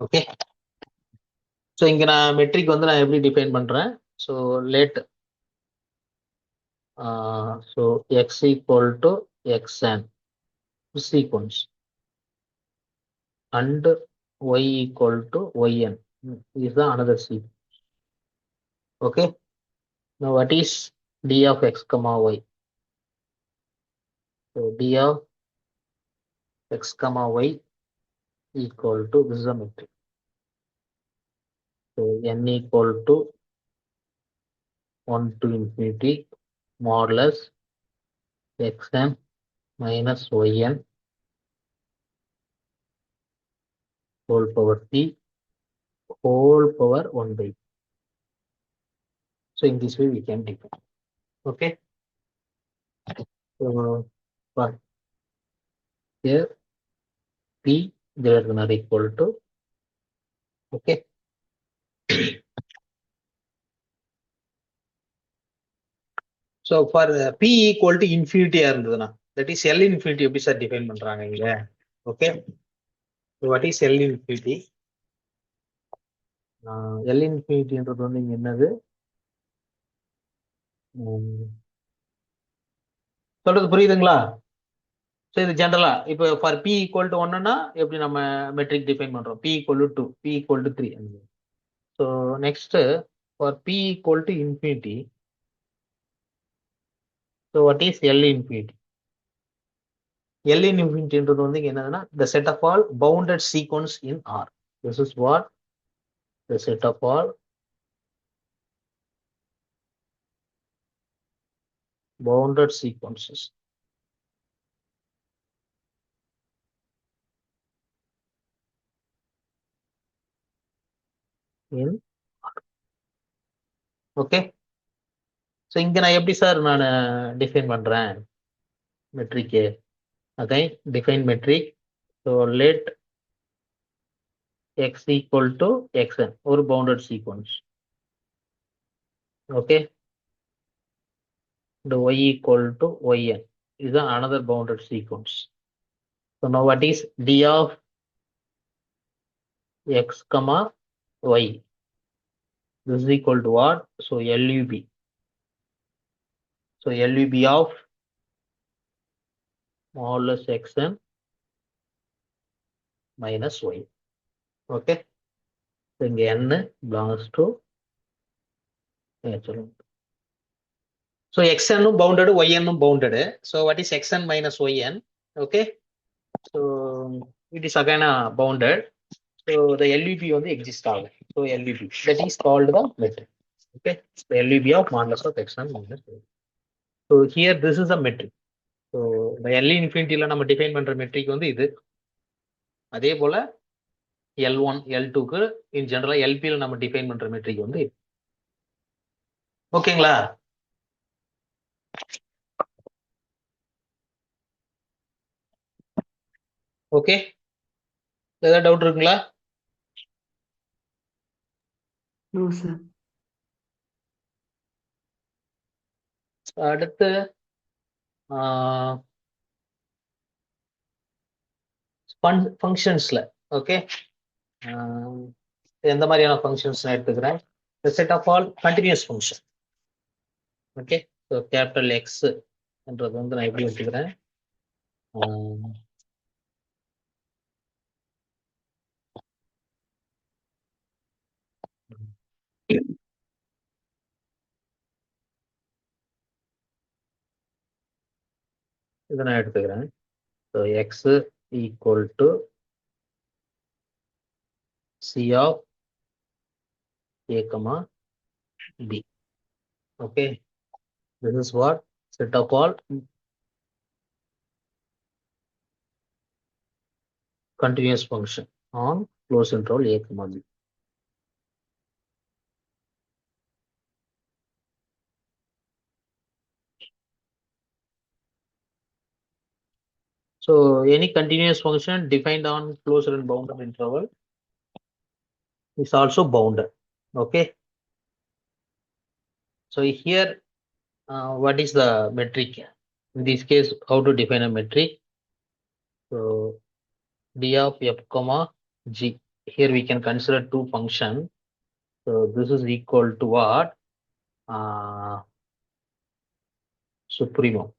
Okay. So இங்க நான் matric வந்து நான் எப்படி டிஃபைன் பண்றேன்? So let so x equal to xn sequence and y equal to yn is the another sequence. Okay. Now what is d of x comma y? So d of x comma y equal to this is a metric. So n equal to 1 to infinity modulus xn minus yn whole power t whole power 1 by. So in this way we can define. Okay. So for here p greater than or equal to, okay. So for p equal to infinity இருந்ததுன்னா that is L infinity எப்படி sir define பண்றாங்க இங்க? Okay. So what is L infinity? L infinity-ன்றது வந்து இங்க என்னது? சொல்றது புரியுதுங்களா? So இது ஜென்ரலா இப்போ ஃபார் பி ஈக்குவல் டு ஒன்னுன்னா எப்படி நம்ம மெட்ரிக் டிஃபைன் பண்றோம்? P equal to 2, p equal to 3. So next for p equal to infinity, so what is L infinity? L இன்ஃபினிட்டின்றது வந்து என்னதுன்னா the set of all bounded sequence in R. This is what the set of all bounded sequences in R. Okay. So இங்க நான் எப்படி sir நான் define பண்றேன் மெட்ரிக்கு? Again define metric. So let x equal to xn ஒரு bounded sequence. Okay. The y equal to yn is another bounded sequence. So now what is d of x comma y? This is equal to what? So LUB. So LUB of modulus xn minus y. Okay. So இங்க n belongs to so xn bounded, yn bounded. So what is xn minus yn? Okay. So it is again bounded. So the LUB only exists ஆகும். So LUB that is called the metric. Okay. The LUB of modulus of xn minus y. So here this is a metric. So the L infinity நம்ம define பண்ற matric வந்து இது. அதே போல L1 L2க்கு இன் ஜெனரலா LP-ல நம்ம define பண்ற மெட்ரிக் வந்து இது. ஓகேங்களா? ஓகே. ஏதாவது டவுட் இருக்குங்களா? No, sir. அடுத்து ஃபங்க்ஷன்ஸ்ல ஓகே எந்த மாதிரியான ஃபங்க்ஷன்ஸ் நான் எடுத்துக்கிறேன்? The set of all continuous function. Okay. So capital x என்றது வந்து நான் எப்படி எடுத்துக்கிறேன்? இதை நான் எடுத்துக்கிறேன். So x equal to c of a comma b. Okay. This is what set of all continuous function on closed interval a comma b. So any continuous function defined on closed and bounded interval is also bounded. Okay. So here what is the metric? In this case, how to define a metric? So d of f comma g here we can consider two function. So this is equal to what? Supremum.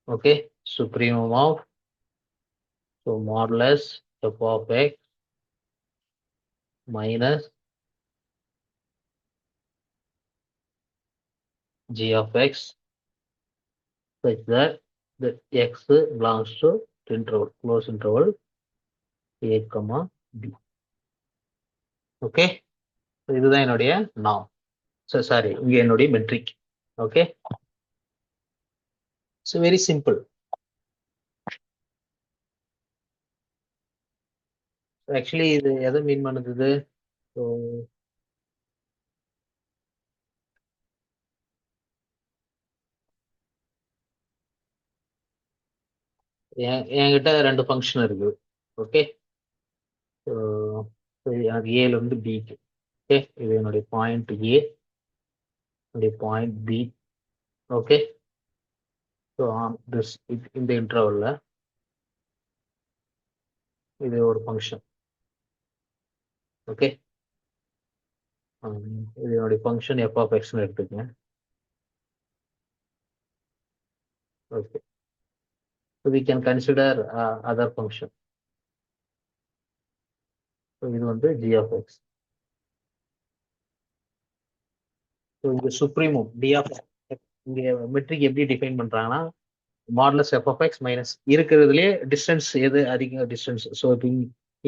Okay, supremum of, so modulus f of x minus g of x such that the x belongs to interval, close interval a comma b. Okay, இதுதான் என்னுடைய நாம். Sorry, இங்க என்னுடைய metric. Okay, so very simple. Actually இது எதை மீன் பண்ணுது? So என்கிட்ட ரெண்டு ஃபங்க்ஷன் இருக்கு. ஓகே, ஸோ எனக்கு ஏல இருந்து பிக்கு. ஓகே, இது என்னுடைய பாயிண்ட் ஏ, என்னுடைய point b. Okay, so this இந்த இன்டர்வல்ல இது ஒரு ஃபங்க்ஷன். ஓகே, இது என்னுடைய ஃபங்க்ஷன் எஃப் ஆஃப் எக்ஸ்னு எடுத்துக்கங்க. Okay, so we can consider other function. So இது வந்து ஜி ஆஃப் எக்ஸ். ஸோ இது சுப்ரீமம் டி ஆஃப் இங்க மெட்ரிக் எப்படி டிஃபைன் பண்றாங்கன்னா, modulus f of x minus இருக்கிறதுலே டிஸ்டன்ஸ் எது அதிக டிஸ்டன்ஸ். ஸோ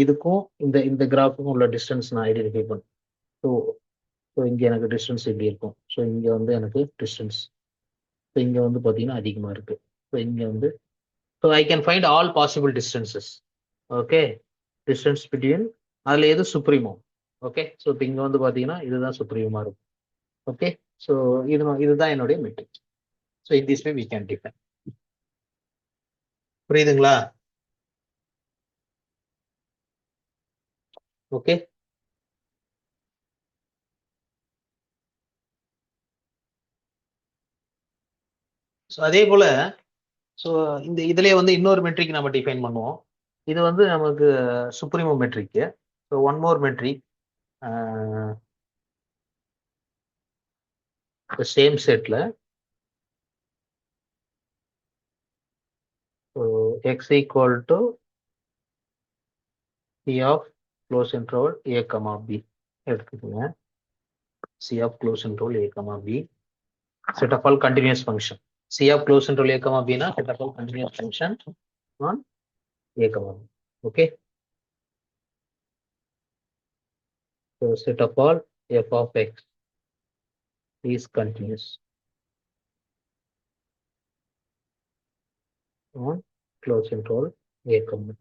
இதுக்கும் இந்த இந்த கிராஃபுக்கும் உள்ள டிஸ்டன்ஸ் நான் ஐடென்டிஃபை பண்ணேன். ஸோ ஸோ இங்கே எனக்கு டிஸ்டன்ஸ் எப்படி இருக்கும்? ஸோ இங்கே வந்து எனக்கு டிஸ்டன்ஸ், ஸோ இங்கே வந்து பார்த்தீங்கன்னா அதிகமாக இருக்கு. ஸோ இங்கே வந்து, so I can find all possible distances. Okay, distance between அதில் எது சுப்ரீமோ. ஓகே, ஸோ இப்போ இங்கே வந்து பார்த்தீங்கன்னா இதுதான் சுப்ரீமாக இருக்கும். ஓகே, ஸோ இதுதான் என்னுடைய metric. So in this way we can define. புரியுதுங்களா? ஓகே, ஸோ அதே போல, ஸோ இந்த இதுலயே வந்து இன்னொரு மெட்ரிக் நம்ம டிஃபைன் பண்ணுவோம். இது வந்து நமக்கு supremum metric. So one more metric, same செட்ல x equal to c of close interval a comma b எடுத்துக்கோங்க. c of close interval a comma b, set of all continuous function. c of close interval a comma b na set of all continuous function on a comma b. Okay, so set of all f of x is continuous on close interval a comma b.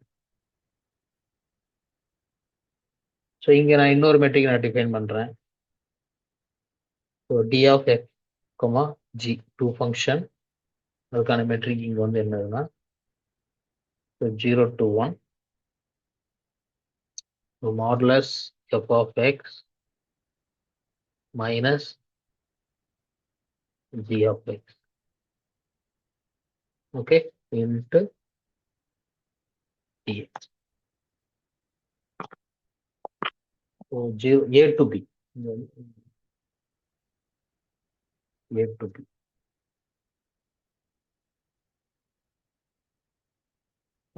So இங்க நான் இன்னொரு metric நான் define பண்றேன். So d of x comma g two function, அதுக்கான metric இங்க வந்து என்னதுன்னா 0 to 1, so modulus f of x minus g of x. Okay, into dx. So a to b, a to b.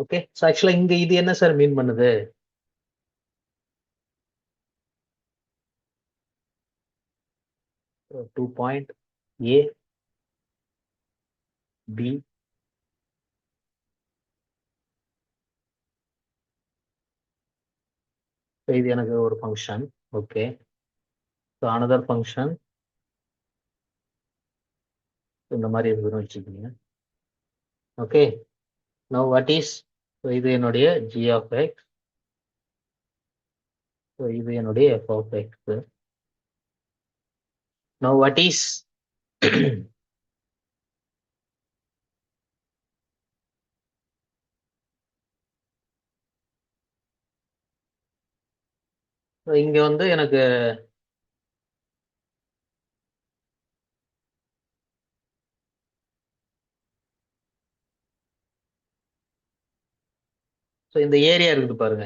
Okay, so ஆக்சுவலாக இங்க இது என்ன sir மீன் பண்ணுது? Two point ஏ B இது எனக்கு ஒரு function. Okay, so another function இந்த மாதிரி இருக்குன்னு வச்சுக்கோங்க. ஓகே, நவ் வாட் இஸ், இது என்னுடைய ஜி ஆஃப் எக்ஸ், இது என்னுடைய f of x. Now what is இங்க வந்து எனக்கு ஸோ இந்த ஏரியா இருக்குது பாருங்க.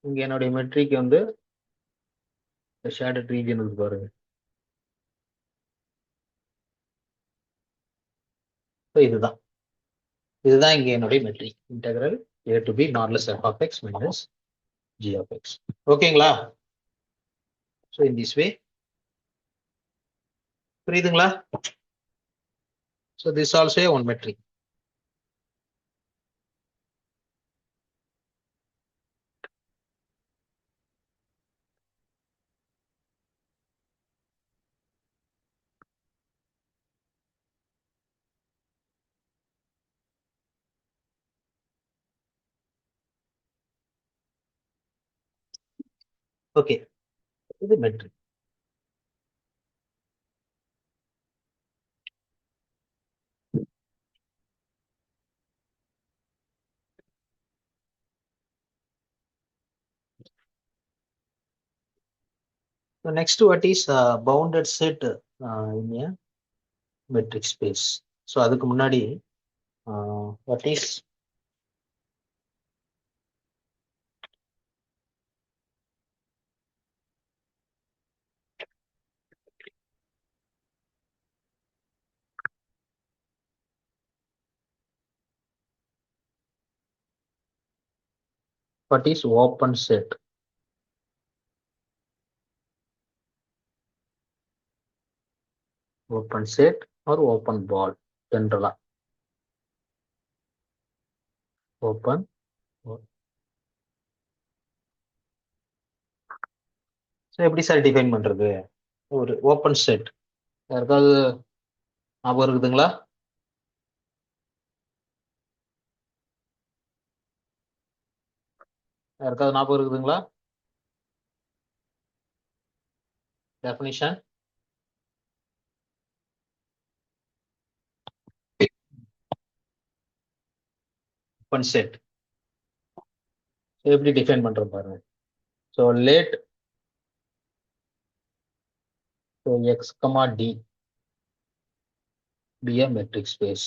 இங்க என்னுடைய மெட்ரிக் வந்து ஷேடட் ரீஜன் இருக்கு பாருங்க. ஸோ இதுதான் இங்க என்னுடைய metric. Integral a to b மாடுலஸ் f of x minus g of x. ஓகேங்களா? ஸோ இன் திஸ் வே புரியுதுங்களா? So this also one metric. Okay, இது metric. So next, what is bounded set in a metric space? So அதுக்கு முன்னாடி what is open set? Open set or open ball generally. Open. So எப்படி sir define பண்றது ஒரு open set? யாருக்காவது ஞாபகம் இருக்குதுங்களா? யாருக்காவது ஞாபகம் இருக்குதுங்களா? டெஃபினிஷன். ஓப்பன் செட் எப்படி டிஃபைன் பண்றோம் பாருங்க. So let x, d be a metric space.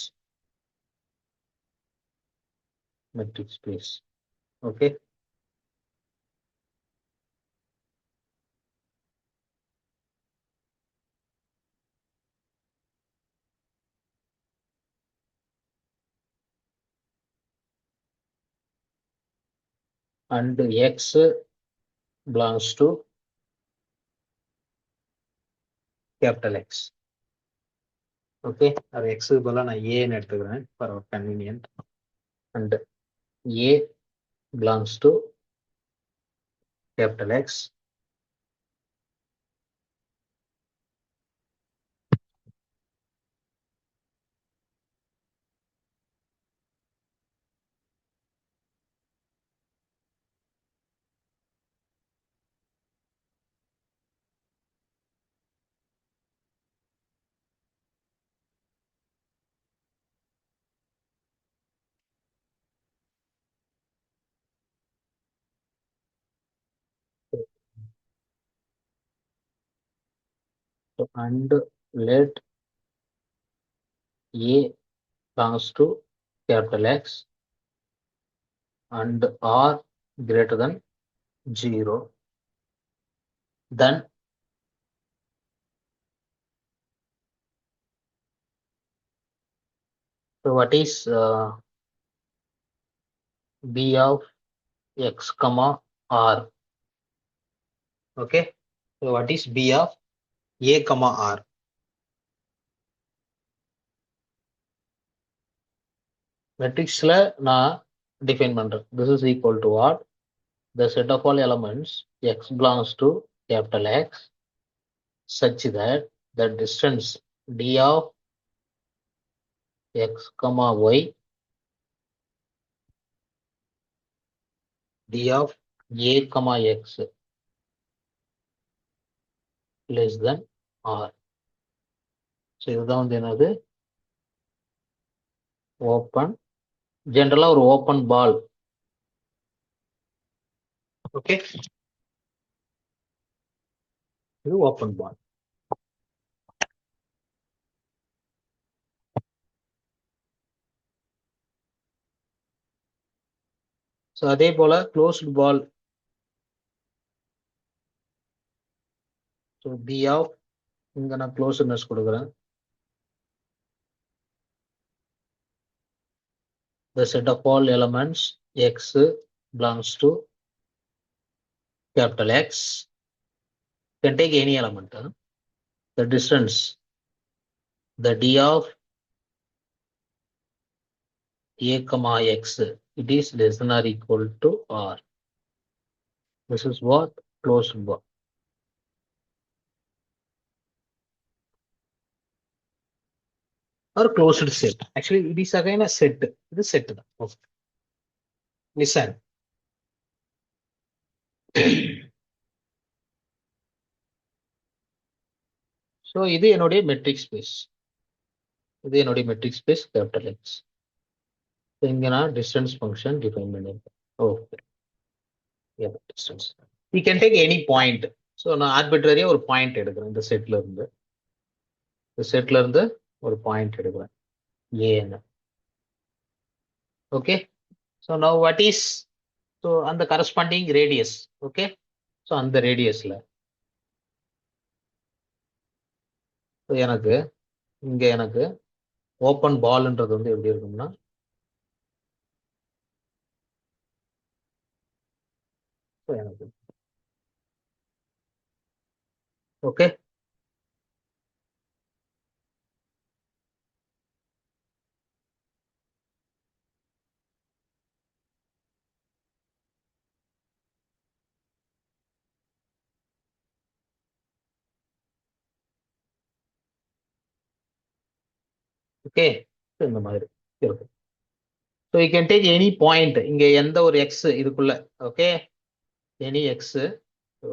Metric space. Okay. And x belongs to capital X. Okay, அது எக்ஸுக்கு பதிலாக நான் ஏன்னு எடுத்துக்கிறேன் for convenient. And A belongs to capital X. And let A belongs to capital X and R greater than 0, then so what is B of X comma R? Okay, so what is B of A comma R? மெட்ரிக்ஸ்ல நான் define பண்றேன். This is equal to what? The set of all elements X belongs to capital X such that the distance D of X comma Y, D of A comma X less than R. So இதுதான் வந்து என்னது open. ஜென்ரலா ஒரு open ball. Okay, இது open ball. So அதே போல closed ball. So b of, இங்க நான் க்ளோஸ்ட்னஸ் கொடுக்குறேன். The set of all elements x belongs to capital X. Can take any element. The distance, the d of a comma x, it is less than or equal to r. This is what closed ball. Or closed set. Actually, it is again a set. It is set. Okay. Listen. So இது என்னுடைய metric space. இது என்னுடைய metric space capital X. இங்க நான் distance function define பண்ணிருக்கேன். Okay. Distance. You can take any point. So நான் ஆர்பிட்ரரியா ஒரு point எடுக்கிறேன் இந்த செட்ல இருந்து. இந்த செட்ல இருந்து ஒரு பாயிண்ட் எடுக்கிறேன் ஏன்னு. Okay. So now what is, so அந்த கரஸ்பாண்டிங் ரேடியஸ். ஓகே. ஸோ அந்த ரேடியஸ்ல எனக்கு இங்க எனக்கு ஓப்பன் பால்ன்றது வந்து எப்படி இருக்கும்னா, எனக்கு ஓகே. ஓகே. இந்த மாதிரி இருக்கும். So you can take any point. இங்க எந்த ஒரு எக்ஸ் இதுக்குள்ள. ஓகே. Any x. ஸோ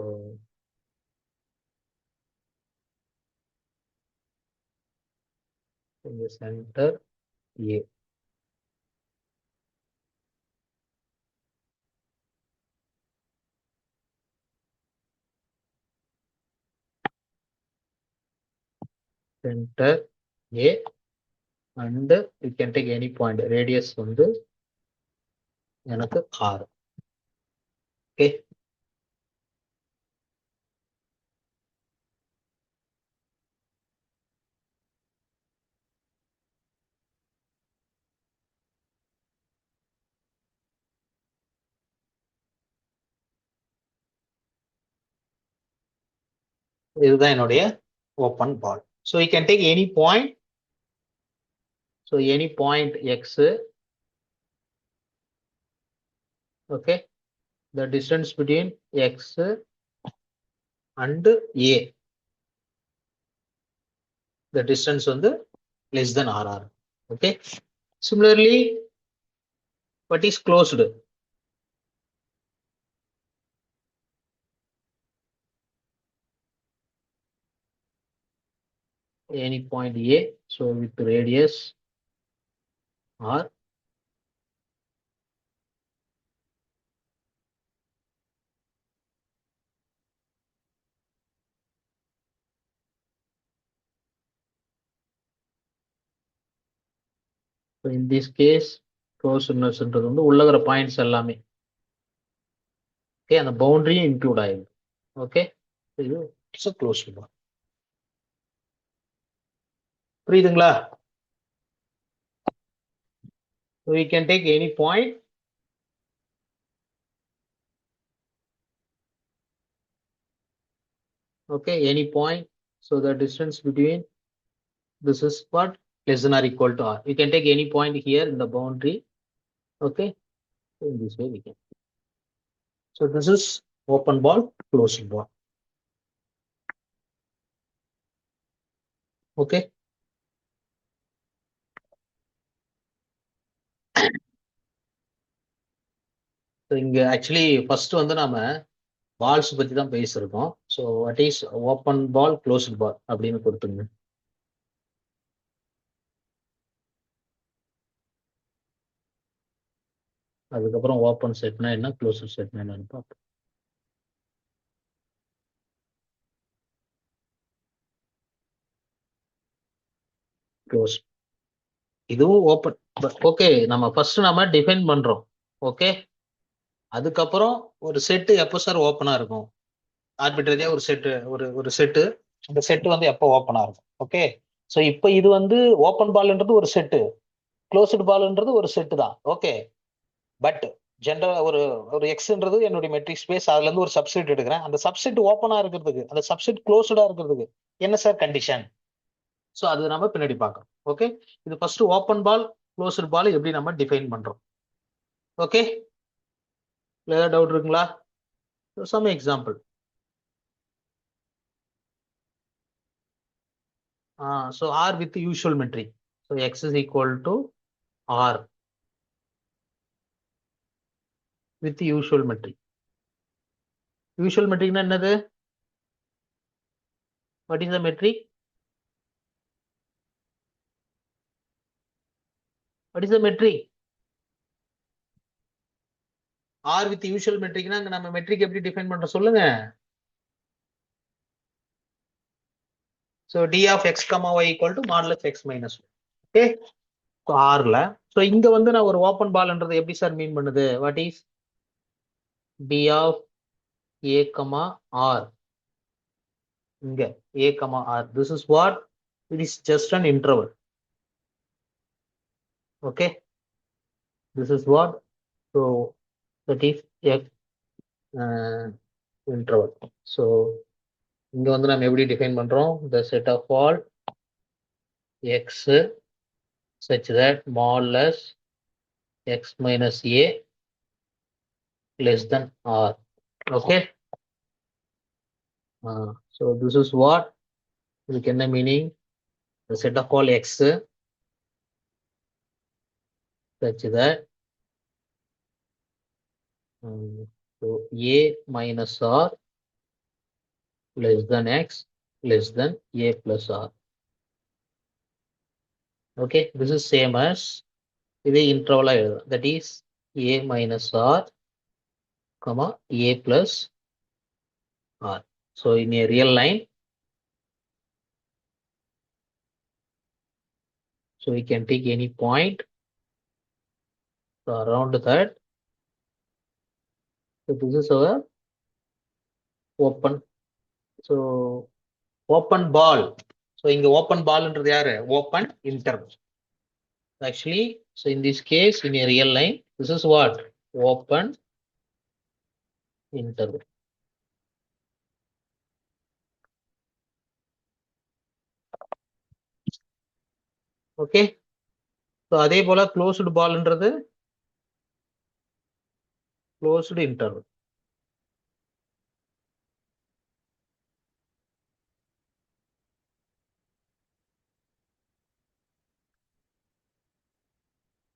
இங்க centre a. Centre a and you can take any point. Radius வந்து எனக்கு ஆர். ஓகே. இதுதான் என்னுடைய open ball. So you can take any point. So any point x. Okay. The distance between x and a, the distance வந்து less than rr. Okay. Similarly, what is closed? Any point a, so with radius r. So in this case, closedness வந்து உள்ளகிற points எல்லாமே. Okay. அந்த பவுண்டரியும் include ஆயிடும். Okay. இது it's closed பால். புரியுதுங்களா? So we can take any point. Okay, any point. So the distance between this is what less than or equal to r. You can take any point here in the boundary. Okay. In this way we can. So this is open ball, closed ball. Okay. So இங்க actually first வந்து நாம balls பத்தி தான் பேசியிருக்கோம். So what is open ball, closed ball அப்படின்னு கொடுத்துங்க. அதுக்கப்புறம் open செட்னா என்ன, க்ளோஸ்ட் செட்னா என்னன்னு பார்ப்போம். க்ளோஸ். இதுவும் ஓப்பன். ஓகே, நம்ம ஃபர்ஸ்ட் நம்ம டிஃபைன் பண்றோம். ஓகே, அதுக்கப்புறம் ஒரு செட்டு எப்போ சார் ஓப்பனா இருக்கும்? ஆர்பிட்ரரியா ஒரு செட்டு, ஒரு செட்டு, அந்த செட்டு வந்து எப்போ ஓப்பனா இருக்கும்? ஓகே, ஸோ இப்போ இது வந்து ஓப்பன் பால்ன்றது ஒரு செட்டு, க்ளோஸ்டு பால்ன்றது ஒரு செட்டு தான். ஓகே, பட் ஜென்ரல் ஒரு ஒரு எக்ஸ்ன்றது என்னுடைய மெட்ரிக் ஸ்பேஸ், அதுல இருந்து ஒரு சப்செட் எடுக்கிறேன். அந்த சப்செட் ஓப்பனா இருக்கிறதுக்கு, அந்த சப்செட் க்ளோஸ்டா இருக்கிறதுக்கு என்ன சார் கண்டிஷன்? ஸோ அது நம்ம பின்னாடி பார்க்கணும். ஓகே, இது first open ball closed ball எப்படி நம்ம டிஃபைன் பண்றோம். ஓகே, ஏதாவது டவுட் இருக்குங்களா? Some example. So R with the usual metric. So X is equal to R with the usual metric. Usual metric na என்னது? What is the metric? What is the metric? R with the usual metric னா நம்ம metric எப்படி define பண்றோம் சொல்லுங்க. So D of X comma Y equal to modulus X minus 1. Okay. So R ல. So இங்க வந்து நான் ஒரு open ballன்றது எப்படி சார் மீன் பண்ணுது? What is D of A comma R? இங்க A comma R. This is what? It is just an interval. Okay. This is what? So that is X interval. So இங்க வந்து நம்ம எப்படி டிஃபைன் பண்றோம்? The set of all X such that modulus X minus A less than R. Okay. So this is what? இதுக்கு என்ன meaning? The set of all X such that so A minus R less than X less than A plus R. Okay, this is same as இது interval எழுதும். That is A minus R comma A plus R. So in a real line, so we can take any point. So around that, so this is our open. So open ball. So இங்க open ballன்றது யாரு? Open interval. Actually, so in this case, in a real line, this is what? Open interval. Okay. So அதே போல closed ballன்றது closed interval.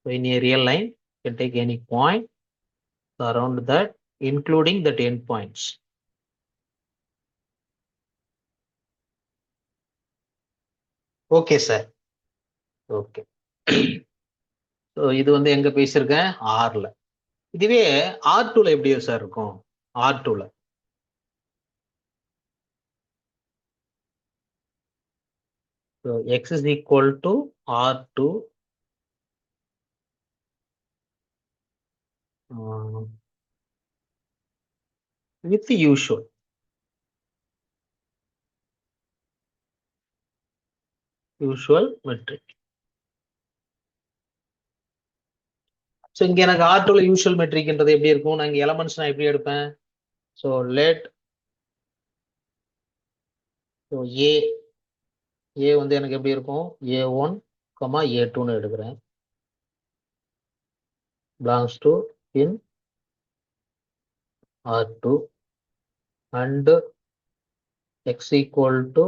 So in a real line, you can take any point around that, including the 10 points. Okay, sir. Okay. So இது வந்து எங்க பேசியிருக்கேன்? ஆர்ல. இதுவே R2ல எப்படி sir இருக்கும்? R2ல so X is equal to R2 with the usual metric. So இங்க எனக்கு R2ல usual metricன்றது எப்படி இருக்கும்? நான் இங்க elements நான் எப்படி எடுப்பேன்? So let so A வந்து எனக்கு எப்படி இருக்கும்? A1, A2ன்னு எடுக்கிறேன். Belongs to in R2 and X equal to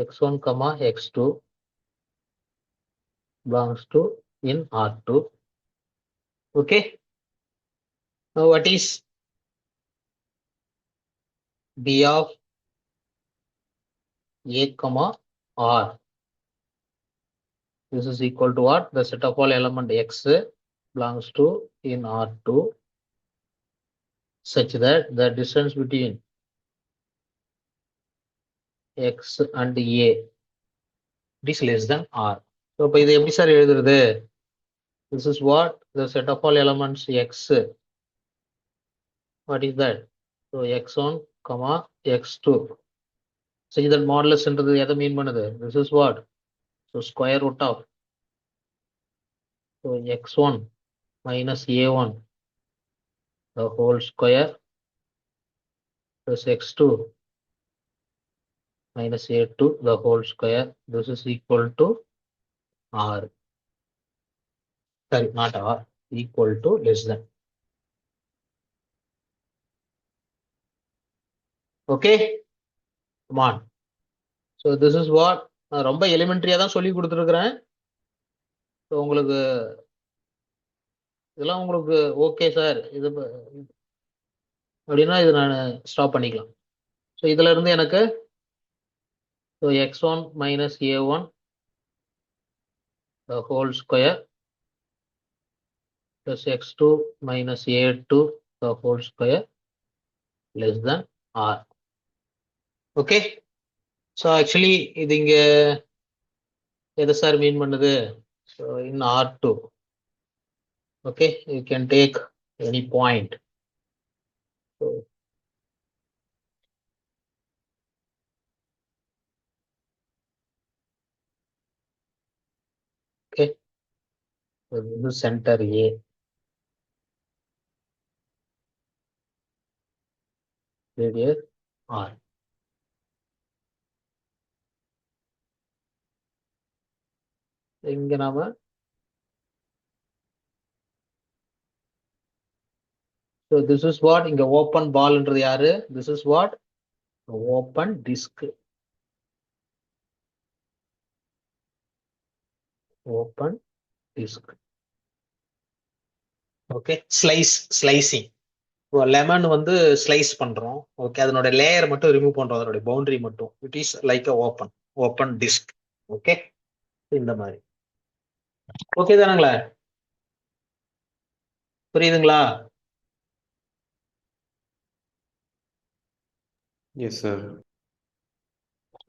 X1, X2 belongs to in R2. Okay. Now what is B of A comma R? This is equal to what? The set of all element X belongs to in R2 such that the distance between X and A it is less than r. So இப்போ இது எப்படி sir எழுதுறது? This is what the set of all elements x. What is that? So x1 comma x2. So that modulus என்றது எதை மீன் பண்ணுது? This is what? So square root of so x1 minus a1 the whole square plus x2 minus a2 the whole square. This is equal to r. Sorry, not r. Equal to less than. Okay, come on. So this is what நான் ரொம்ப எலிமெண்ட்ரியா தான் சொல்லி கொடுத்துருக்கிறேன். So உங்களுக்கு இதெல்லாம் உங்களுக்கு okay sir இது அப்படின்னா இது நான் ஸ்டாப் பண்ணிக்கலாம். ஸோ இதுல இருந்து எனக்கு so x1 minus a1 the whole square plus x2 minus a2 the whole square less than r. Okay, so actually இது இங்க எதை சார் மீன் பண்ணுது? So in r2. Okay, you can take any point. Okay, so this is center A. Radius R. இங்க நாம so this is what இங்க open ball என்றது யாரு? This is what open disk. Open disk. Okay, slicing. Lemon வந்து slice பண்றோம். Okay, அதனோட layer மட்டும் remove பண்றோம், அதனுடைய பவுண்டரி மட்டும். It is like open disk. Okay, இந்த மாதிரி. ஓகே தானுங்களா? புரியுதுங்களா? Yes, sir.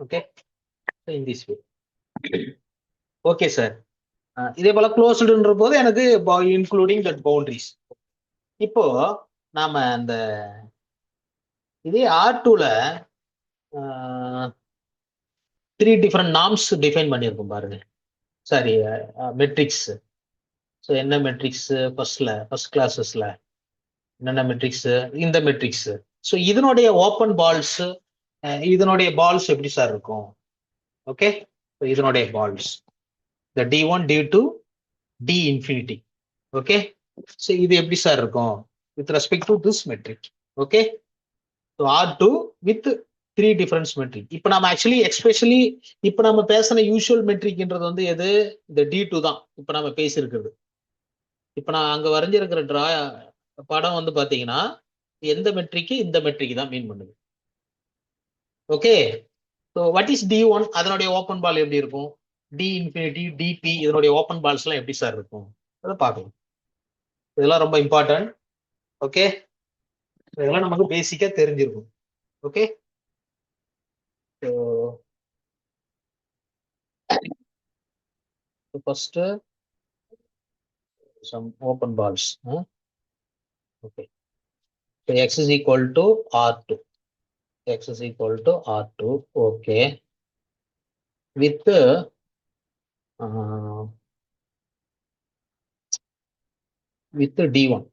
Okay, so in this way. Okay, sir. இதே போல க்ளோஸ்டுன்ற போது எனக்கு இன்க்ளூடிங் தட் பவுண்டரிஸ். இப்போ நாம அந்த இதே R2ல 3 டிஃபரெண்ட் நார்ம்ஸ் டிஃபைன் பண்ணியிருக்கோம் பாருங்க. Sorry, metrics. ஸோ என்ன மெட்ரிக்ஸ்? ஃபர்ஸ்ட் கிளாஸஸ்ல என்னென்ன மெட்ரிக்ஸ்? இந்த மெட்ரிக்ஸ். ஸோ இதனுடைய ஓப்பன் பால்ஸ், இதனுடைய பால்ஸ் எப்படி சார் இருக்கும்? ஓகே, இதனுடைய balls the d1 d2 d infinity. Okay, so இது எப்படி சார் இருக்கும் with respect to this metric? Okay, so R2 with 3 different metric. இப்போ நம்ம ஆக்சுவலி எக்ஸ்பெஷலி இப்போ நம்ம பேசின யூஷுவல் மெட்ரிக்ன்றது வந்து எது? இந்த d2 தான் இப்போ நம்ம பேசியிருக்கிறது. இப்போ நான் அங்க வரைஞ்சிருக்கிற படம் வந்து பாத்தீங்கன்னா எந்த மெட்ரிக்? இந்த மெட்ரிக் தான் மீன் பண்ணுது. Okay, so what is d1? அதனுடைய ஓப்பன் பால் எப்படி இருக்கும்? டி இன்ஃபினிட்டி, டிபி, இதனுடைய ஓப்பன் பால்ஸ் எல்லாம் எப்படி சார் இருக்கும்? அதை பார்க்கலாம். இதெல்லாம் ரொம்ப இம்பார்ட்டன்ட். ஓகே, இதெல்லாம் நமக்கு பேசிக்கா தெரிஞ்சிருக்கும். Okay, first some open balls. Okay, so x is equal to r2. X is equal to r2. Okay, with d1.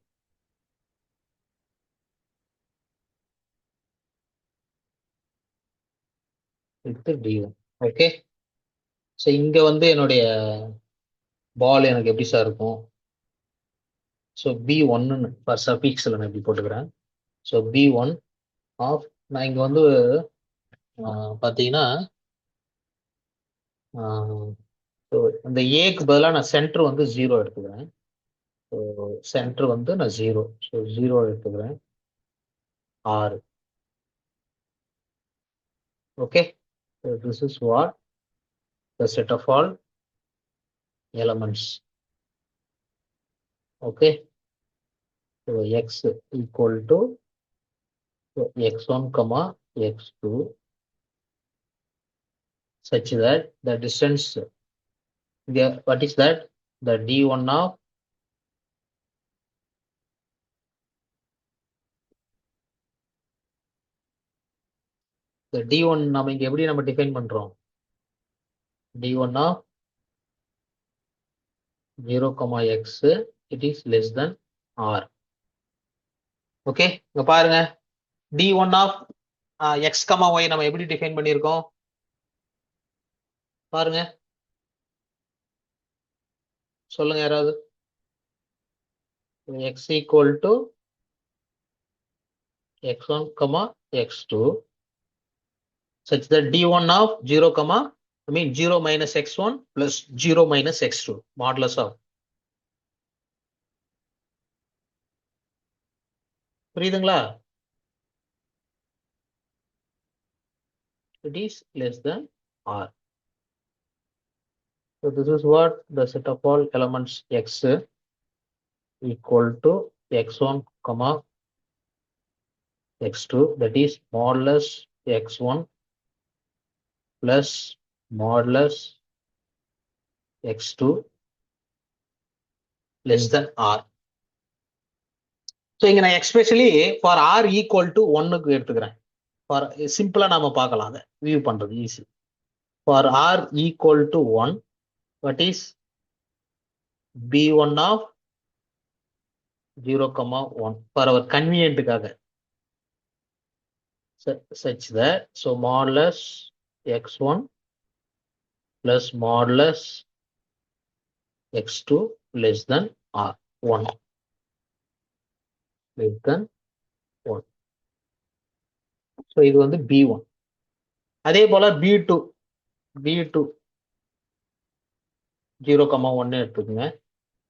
with d1. Okay, so இங்க வந்து என்னுடைய பால் எனக்கு எப்படி சார் இருக்கும்? ஸோ b1 ஃபார் சஃபிக்ஸ்ல நான் இப்படி போட்டுக்கிறேன். ஸோ b1 ஆஃப், நான் இங்க வந்து பாத்தீங்கன்னா இந்த ஏக்கு பதிலாக நான் சென்டர் வந்து 0 எடுத்துக்கிறேன். ஸோ சென்டர் வந்து நான் 0, ஸோ 0 எடுத்துக்கிறேன். 6. Okay, so this is what the set of all elements. Okay, so x equal to x1 comma x2 such that the distance, what is that? The d1 of the d1 நம்ம இங்க எப்படி நம்ம define பண்றோம்? d1 of 0, x, it is less than r. Okay, இங்க பாருங்க, d1 of x, y நம்ம எப்படி define பண்ணியிருக்கோம் பாருங்க, சொல்லுங்க யாராவது. x equal to x1, x2 such that d1 of 0, I mean 0 minus x1 plus 0 minus x2 modulus of. புரியுதுங்களா? It is less than r. So this is what the set of all elements x equal to x1, x2, that is modulus x1 plus modulus x2 less than r. So இங்க நான் especially for r equal to 1க்கு எடுத்துக்கிறேன். For simple நாம பார்க்கலாம், அதை view பண்றது easy. For r equal to 1, what is b1 of 0, 1 for our convenientக்காக, such that so modulus x1 plus modulus x2 less than r 1, less than 1. so இது வந்து b1. அதே போல b2 0, 1 எடுத்துக்கோங்க.